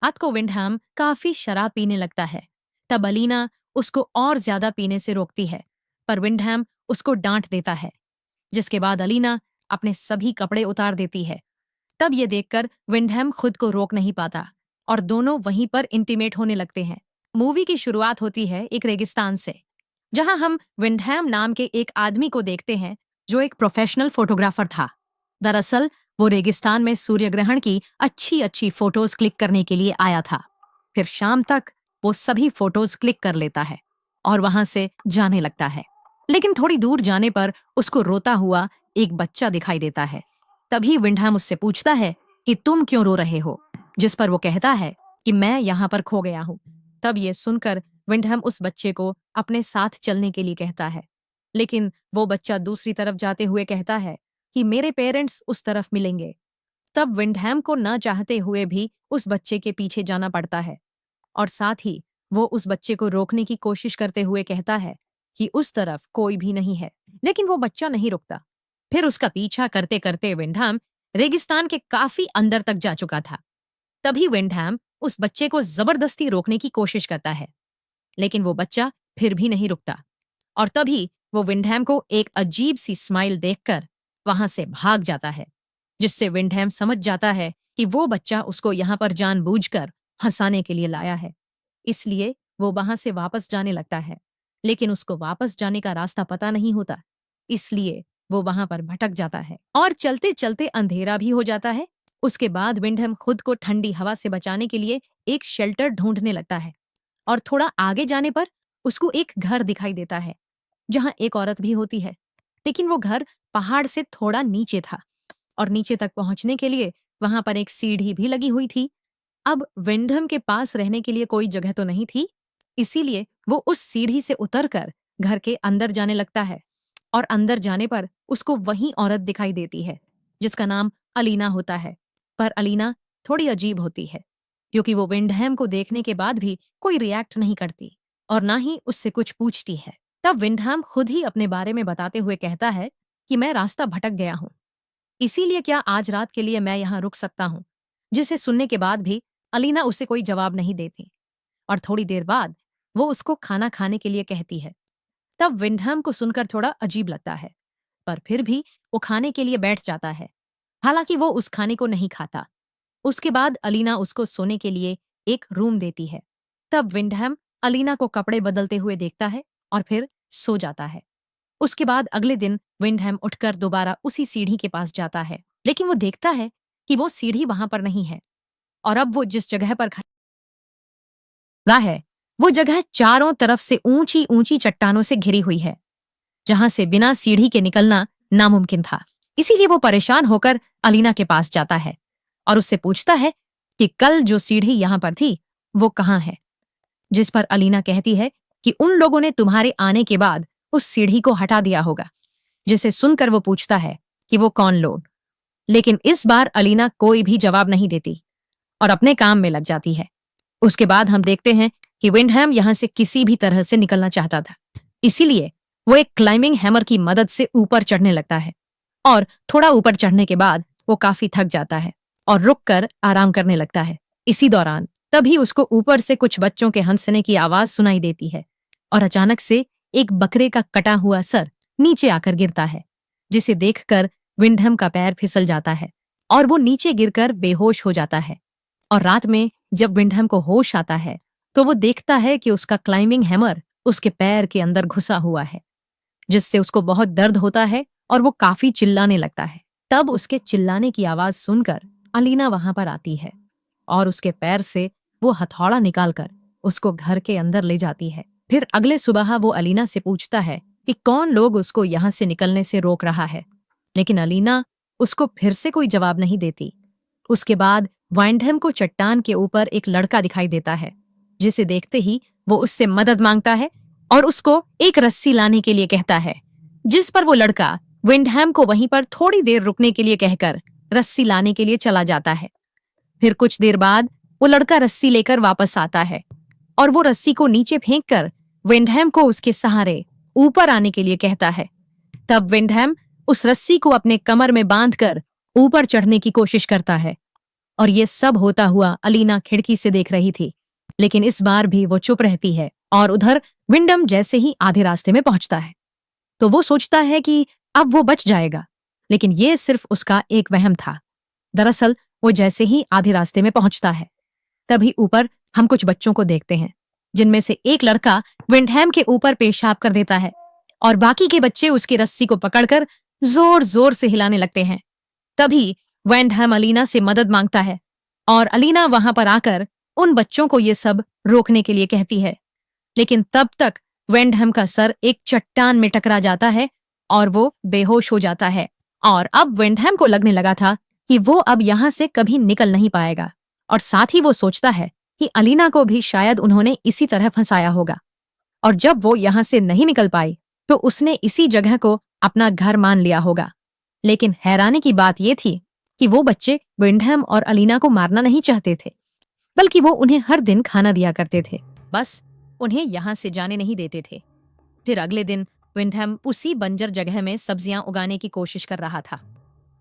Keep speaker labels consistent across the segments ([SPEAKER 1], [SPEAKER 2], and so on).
[SPEAKER 1] रात को विंडहैम काफी शराब पीने लगता है। तब अलीना उसको और ज्यादा पीने से रोकती है, पर विंडहैम उसको डांट देता है, जिसके बाद अलीना अपने सभी कपड़े उतार देती है। तब ये देखकर विंडहैम खुद को रोक नहीं पाता और दोनों वहीं पर इंटीमेट होने लगते हैं। मूवी की शुरुआत होती है एक रेगिस्तान से, जहां हम विंडहैम नाम के एक आदमी को देखते हैं जो एक प्रोफेशनल फोटोग्राफर था। दरअसल वो रेगिस्तान में सूर्य ग्रहण की अच्छी अच्छी फोटोज क्लिक करने के लिए आया था। फिर शाम तक वो सभी फोटोज क्लिक कर लेता है और वहां से जाने लगता है। लेकिन थोड़ी दूर जाने पर उसको रोता हुआ एक बच्चा दिखाई देता है। तभी विंडहैम उससे पूछता है कि तुम क्यों रो रहे हो, जिस पर वो कहता है कि मैं यहाँ पर खो गया हूँ। तब ये सुनकर विंडहैम उस बच्चे को अपने साथ चलने के लिए कहता है, लेकिन वो बच्चा दूसरी तरफ जाते हुए कहता है कि मेरे पेरेंट्स उस तरफ मिलेंगे। तब विंडहैम को न चाहते हुए भी उस बच्चे के पीछे जाना पड़ता है और साथ ही वो उस बच्चे को रोकने की कोशिश करते हुए कहता है कि उस तरफ कोई भी नहीं है, लेकिन वो बच्चा नहीं रुकता। फिर उसका पीछा करते करते विंडहैम रेगिस्तान के काफी अंदर तक जा चुका था। तभी विंडहैम उस बच्चे को जबरदस्ती रोकने की कोशिश करता है, लेकिन वो बच्चा फिर भी नहीं रुकता और तभी वो विंडहैम को एक अजीब सी स्माइल देखकर वहां से भाग जाता है, जिससे विंडहैम समझ जाता है कि वो बच्चा उसको यहां पर जानबूझकर हंसाने के लिए लाया है। इसलिए वो वहां से वापस जाने लगता है, लेकिन उसको वापस जाने का रास्ता पता नहीं होता। इसलिए वो वहां पर भटक जाता है और चलते चलते अंधेरा भी हो जाता है। उसके बाद विंडहम खुद को ठंडी हवा से बचाने के लिए एक शेल्टर ढूंढने लगता है और थोड़ा आगे जाने पर उसको एक घर दिखाई देता है जहां एक औरत भी होती है, लेकिन वो घर पहाड़ से थोड़ा नीचे था और नीचे तक पहुंचने के लिए वहां पर एक सीढ़ी भी लगी हुई थी। अब विंडहम के पास रहने के लिए कोई जगह तो नहीं थी, इसीलिए वो उस सीढ़ी से उतरकर घर के अंदर जाने लगता है और अंदर जाने पर उसको वही औरत दिखाई देती है जिसका नाम अलीना होता है। पर अलीना थोड़ी अजीब होती है, क्योंकि वो विंडहैम को देखने के बाद भी कोई रिएक्ट नहीं करती और ना ही उससे कुछ पूछती है। तब विंडहैम खुद ही अपने बारे में बताते हुए कहता है कि मैं रास्ता भटक गया हूँ, इसीलिए क्या आज रात के लिए मैं यहाँ रुक सकता हूँ। जिसे सुनने के बाद भी अलीना उसे कोई जवाब नहीं देती और थोड़ी देर बाद वो उसको खाना खाने के लिए कहती है। तब विंडहम को सुनकर थोड़ा अजीब लगता है, पर फिर भी वो खाने के लिए बैठ जाता है। हालांकि वो उस खाने को नहीं खाता। उसके बाद अलीना उसको सोने के लिए एक रूम देती है। तब विंडहम अलीना को कपड़े बदलते हुए देखता है और फिर सो जाता है। उसके बाद अगले दिन विंडहम उठकर दोबारा उसी सीढ़ी के पास जाता है, लेकिन वो देखता है कि वो सीढ़ी वहां पर नहीं है और अब वो जिस जगह पर खड़ा है वो जगह चारों तरफ से ऊंची ऊंची चट्टानों से घिरी हुई है, जहां से बिना सीढ़ी के निकलना नामुमकिन था। इसीलिए वो परेशान होकर अलीना के पास जाता है और उससे पूछता है कि कल जो सीढ़ी यहां पर थी वो कहाँ है। जिस पर अलीना कहती है कि उन लोगों ने तुम्हारे आने के बाद उस सीढ़ी को हटा दिया होगा। जिसे सुनकर वो पूछता है कि वो कौन लोग, लेकिन इस बार अलीना कोई भी जवाब नहीं देती और अपने काम में लग जाती है। उसके बाद हम देखते हैं कि विंडहैम यहां से किसी भी तरह से निकलना चाहता था, इसीलिए वो एक क्लाइंबिंग हैमर की मदद से ऊपर चढ़ने लगता है और थोड़ा ऊपर चढ़ने के बाद वो काफी थक जाता है और रुक कर आराम करने लगता है। इसी दौरान तभी उसको ऊपर से कुछ बच्चों के हंसने की आवाज सुनाई देती है और अचानक से एक बकरे का कटा हुआ सर नीचे आकर गिरता है, जिसे देखकर विंडहम का पैर फिसल जाता है और वो नीचे गिरकर बेहोश हो जाता है। और रात में जब विंडहम को होश आता है तो वो देखता है कि उसका क्लाइंबिंग हैमर उसके पैर के अंदर घुसा हुआ है, जिससे उसको बहुत दर्द होता है और वो काफी चिल्लाने लगता है। तब उसके चिल्लाने की आवाज सुनकर अलीना वहां पर आती है और उसके पैर से वो हथौड़ा निकालकर उसको घर के अंदर ले जाती है। फिर अगले सुबह वो अलीना से पूछता है कि कौन लोग उसको यहां से निकलने से रोक रहा है, लेकिन अलीना उसको फिर से कोई जवाब नहीं देती। उसके बाद वाइंडहम को चट्टान के ऊपर एक लड़का दिखाई देता है, जिसे देखते ही वो उससे मदद मांगता है और उसको एक रस्सी लाने के लिए कहता है, जिस पर वो लड़का विंडहम को वहीं पर थोड़ी देर रुकने के लिए कहकर रस्सी लाने के लिए चला जाता है। फिर कुछ देर बाद वो लड़का रस्सी लेकर वापस आता है और वो रस्सी को नीचे फेंककर विंडहम को उसके सहारे ऊपर आने के लिए कहता है। तब विंडहम उस रस्सी को अपने कमर में बांधकर ऊपर चढ़ने की कोशिश करता है और ये सब होता हुआ अलीना खिड़की से देख रही थी। लेकिन इस बार भी वो चुप रहती है और उधर विंडम जैसे ही आधे रास्ते में पहुंचता है तो वो सोचता है कि अब वो बच जाएगा, लेकिन ये सिर्फ उसका एक वहम था। दरअसल वो जैसे ही आधे रास्ते में पहुंचता है तभी ऊपर हम कुछ बच्चों को देखते हैं, जिनमें से एक लड़का विंडहैम के ऊपर पेशाब कर देता है और बाकी के बच्चे उसकी रस्सी को पकड़कर जोर जोर से हिलाने लगते हैं। तभी विंडहैम अलीना से मदद मांगता है और अलीना वहां पर आकर उन बच्चों को ये सब रोकने के लिए कहती है। लेकिन तब तक विंडहैम का सर एक चट्टान में टकरा जाता है और वो बेहोश हो जाता है। और अब विंडहैम को लगने लगा था कि वो अब यहां से कभी निकल नहीं पाएगा, और साथ ही वो सोचता है कि अलीना को भी शायद उन्होंने इसी तरह फंसाया होगा, और जब वो यहां से नहीं निकल पाई तो उसने इसी जगह को अपना घर मान लिया होगा। लेकिन हैरानी की बात यह थी कि वो बच्चे विंडहैम और अलीना को मारना नहीं चाहते थे, बल्कि वो उन्हें हर दिन खाना दिया करते थे, बस उन्हें यहां से जाने नहीं देते थे। फिर अगले दिन विंडहैम उसी बंजर जगह में सब्जियां उगाने की कोशिश कर रहा था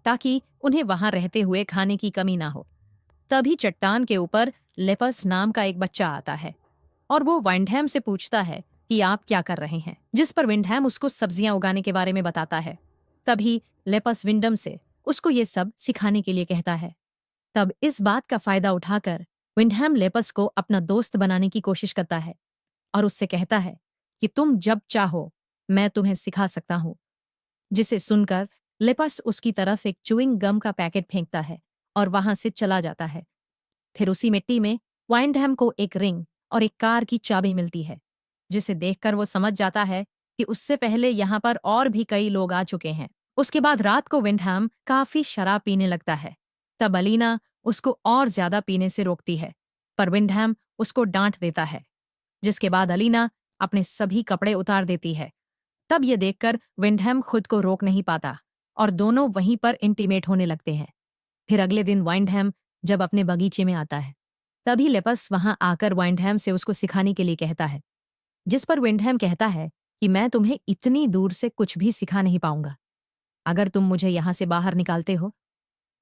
[SPEAKER 1] ताकि उन्हें वहां रहते हुए खाने की कमी ना हो। तभी चट्टान के ऊपर लेपस नाम का एक बच्चा आता है और वो विंडहैम से पूछता है कि आप क्या कर रहे हैं, जिस पर विंडहैम उसको सब्जियां उगाने के बारे में बताता है। तभी लेपस विंडम से उसको ये सब सिखाने के लिए कहता है। तब इस बात का फायदा उठाकर विंडहैम लेपस को अपना दोस्त बनाने की कोशिश करता है और उससे कहता है कि तुम जब चाहो मैं तुम्हें सिखा सकता हूं। जिसे सुनकर लेपस उसकी तरफ एक च्युइंग गम का पैकेट फेंकता है और वहां से चला जाता है। फिर उसी मिट्टी में विंडहैम को एक रिंग और एक कार की चाबी मिलती है, जिसे देखकर वो समझ जाता है कि उससे पहले यहाँ पर और भी कई लोग आ चुके हैं। उसके बाद रात को विंडहैम काफी शराब पीने लगता है। तब अलीना उसको और ज्यादा पीने से रोकती है, पर विंडहैम उसको डांट देता है, जिसके बाद अलीना अपने सभी कपड़े उतार देती है। तब ये देखकर विंडहैम खुद को रोक नहीं पाता और दोनों वहीं पर इंटीमेट होने लगते हैं। फिर अगले दिन विंडहैम जब अपने बगीचे में आता है तभी लेपस वहां आकर विंडहैम से उसको सिखाने के लिए कहता है, जिस पर विंडहैम कहता है कि मैं तुम्हें इतनी दूर से कुछ भी सिखा नहीं पाऊंगा। अगर तुम मुझे यहां से बाहर निकालते हो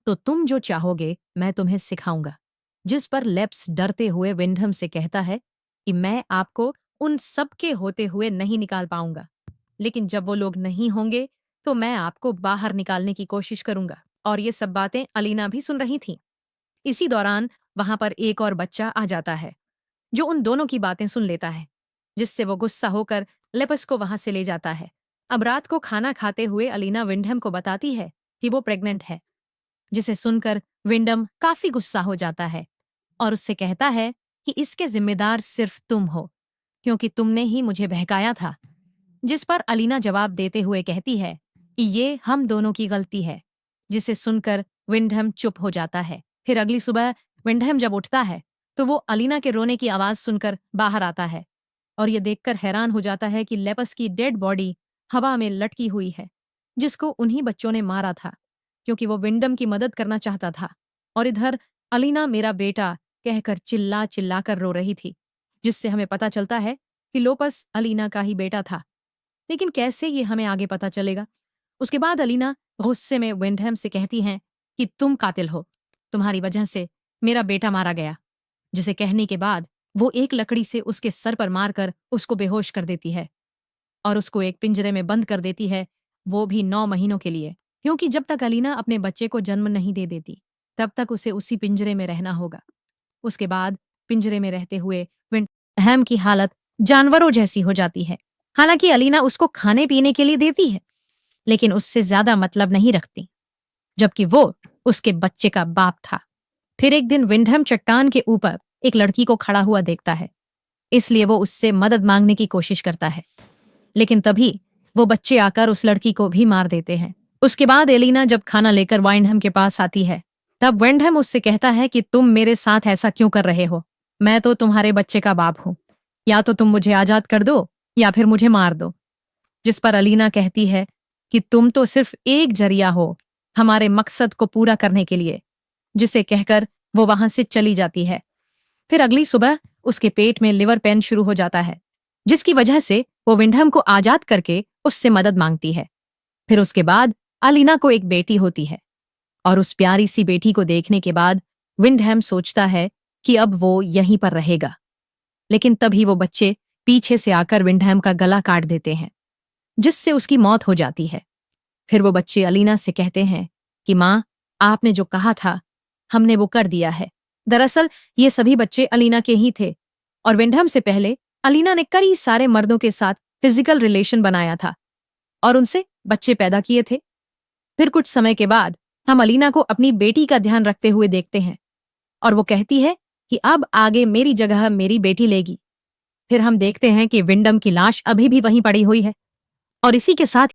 [SPEAKER 1] तो तुम जो चाहोगे मैं तुम्हें सिखाऊंगा। जिस पर लेप्स डरते हुए विंडहैम से कहता है कि मैं आपको उन सब के होते हुए नहीं निकाल पाऊंगा, लेकिन जब वो लोग नहीं होंगे तो मैं आपको बाहर निकालने की कोशिश करूंगा। और ये सब बातें अलीना भी सुन रही थी। इसी दौरान वहां पर एक और बच्चा आ जाता है जो उन दोनों की बातें सुन लेता है, जिससे वो गुस्सा होकर लेपस को वहां से ले जाता है। अब रात को खाना खाते हुए अलीना विंडहम को बताती है कि वो प्रेग्नेंट है, जिसे सुनकर विंडम काफी गुस्सा हो जाता है और उससे कहता है कि इसके जिम्मेदार सिर्फ तुम हो, क्योंकि तुमने ही मुझे बहकाया था। जिस पर अलीना जवाब देते हुए कहती है कि ये हम दोनों की गलती है, जिसे सुनकर विंडहम चुप हो जाता है। फिर अगली सुबह विंडहम जब उठता है तो वो अलीना के रोने की आवाज सुनकर बाहर आता है और ये देखकर हैरान हो जाता है कि लेपस की डेड बॉडी हवा में लटकी हुई है, जिसको उन्हीं बच्चों ने मारा था, क्योंकि वो विंडम की मदद करना चाहता था। और इधर अलीना मेरा बेटा कहकर चिल्ला चिल्ला कर रो रही थी, जिससे हमें पता चलता है कि लोपस अलीना का ही बेटा था। लेकिन कैसे ये हमें आगे पता चलेगा? उसके बाद अलीना गुस्से में विंडहम से कहती हैं कि तुम कातिल हो, तुम्हारी वजह से मेरा बेटा मारा गया। जिसे कहने के बाद वो एक लकड़ी से उसके सर पर मारकर उसको बेहोश कर देती है और उसको एक पिंजरे में बंद कर देती है, वो भी 9 महीनों के लिए, क्योंकि जब तक अलीना अपने बच्चे को जन्म नहीं दे देती तब तक उसे उसी पिंजरे में रहना होगा। उसके बाद पिंजरे में रहते हुए विंडहम की हालत जानवरों जैसी हो जाती है। हालांकि अलीना उसको खाने पीने के लिए देती है, लेकिन उससे ज्यादा मतलब नहीं रखती, जबकि वो उसके बच्चे का बाप था। फिर एक दिन विंडहम चट्टान के ऊपर एक लड़की को खड़ा हुआ देखता है, इसलिए वो उससे मदद मांगने की कोशिश करता है, लेकिन तभी वो बच्चे आकर उस लड़की को भी मार देते हैं। उसके बाद एलिना जब खाना लेकर विंडहम के पास आती है तब विंडहम उससे कहता है कि तुम मेरे साथ ऐसा क्यों कर रहे हो? मैं तो तुम्हारे बच्चे का बाप हूं, या तो तुम मुझे आजाद कर दो या फिर मुझे मार दो। जिस पर अलीना कहती है कि तुम तो सिर्फ एक जरिया हो हमारे मकसद को पूरा करने के लिए, जिसे कहकर वो वहां से चली जाती है। फिर अगली सुबह उसके पेट में लिवर पेन शुरू हो जाता है, जिसकी वजह से वो विंडहम को आजाद करके उससे मदद मांगती है। फिर उसके बाद अलीना को एक बेटी होती है और उस प्यारी सी बेटी को देखने के बाद विंडहैम सोचता है कि अब वो यहीं पर रहेगा, लेकिन तभी वो बच्चे पीछे से आकर विंडहैम का गला काट देते हैं, जिससे उसकी मौत हो जाती है। फिर वो बच्चे अलीना से कहते हैं कि माँ, आपने जो कहा था हमने वो कर दिया है। दरअसल ये सभी बच्चे अलीना के ही थे और विंडहम से पहले अलीना ने कई सारे मर्दों के साथ फिजिकल रिलेशन बनाया था और उनसे बच्चे पैदा किए थे। फिर कुछ समय के बाद हम अलीना को अपनी बेटी का ध्यान रखते हुए देखते हैं और वो कहती है कि अब आगे मेरी जगह मेरी बेटी लेगी। फिर हम देखते हैं कि विंडम की लाश अभी भी वहीं पड़ी हुई है और इसी के साथ